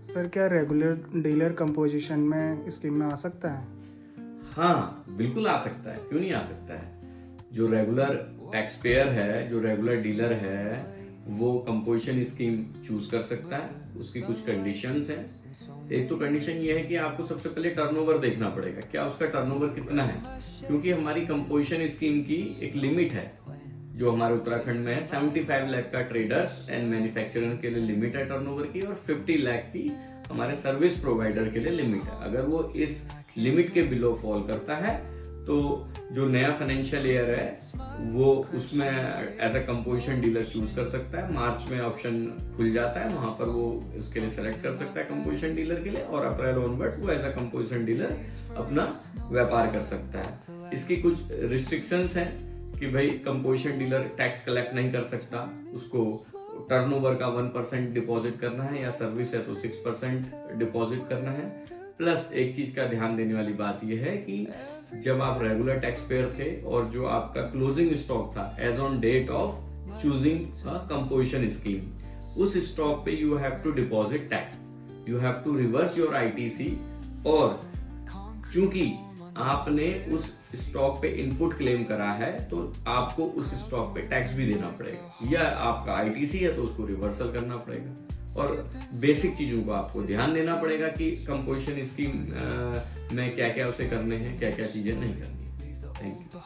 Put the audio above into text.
Sir क्या regular dealer composition में scheme में आ सकता है? हाँ, बिल्कुल आ सकता है, क्यों नहीं आ सकता है। जो रेगुलर टैक्स पेयर है, जो रेगुलर डीलर है, वो कंपोजिशन स्कीम चूज कर सकता है। उसकी कुछ कंडीशंस हैं। एक तो कंडीशन ये है कि आपको सबसे पहले टर्नओवर देखना पड़ेगा, क्या उसका टर्नओवर कितना है, क्योंकि हमारी कंपोजिशन स्कीम की एक लिमिट है जो हमारे उत्तराखंड में है। 75 लाख का ट्रेडर्स एंड मैन्युफैक्चरर के लिए लिमिट है टर्नओवर की, और 50 लाख की हमारे सर्विस प्रोवाइडर के लिए लिमिट है। अगर वो इस लिमिट के बिलो फॉल करता है तो जो नया फाइनेंशियल ईयर है वो उसमें as a composition dealer choose कर सकता है। मार्च में ऑप्शन खुल जाता है, वहां पर वो इसके लिए सेलेक्ट कर सकता है कंपोजिशन डीलर के लिए, और अप्रैल ऑनवर्ड वो एज अ कंपोजिशन डीलर अपना व्यापार कर सकता है। इसकी कुछ रिस्ट्रिक्शंस हैं कि भाई कंपोजिशन डीलर टैक्स कलेक्ट नहीं कर सकता, उसको टर्नओवर का 1% डिपॉजिट करना है, या सर्विस है तो 6% डिपॉजिट करना है। प्लस एक चीज का ध्यान देने वाली बात यह है कि जब आप रेगुलर टैक्स पेयर थे और जो आपका क्लोजिंग स्टॉक था as on date of choosing composition scheme, उस स्टॉक पे you have to deposit tax, you have to reverse your ITC. और चूंकि आपने उस स्टॉक पे इनपुट क्लेम करा है तो आपको उस स्टॉक पे टैक्स भी देना पड़ेगा, या आपका आईटीसी है तो उसको रिवर्सल करना पड़ेगा। और बेसिक चीजों को आपको ध्यान देना पड़ेगा कि कंपोजिशन स्कीम में क्या क्या उसे करने हैं, क्या क्या चीजें नहीं करनी। Thank you.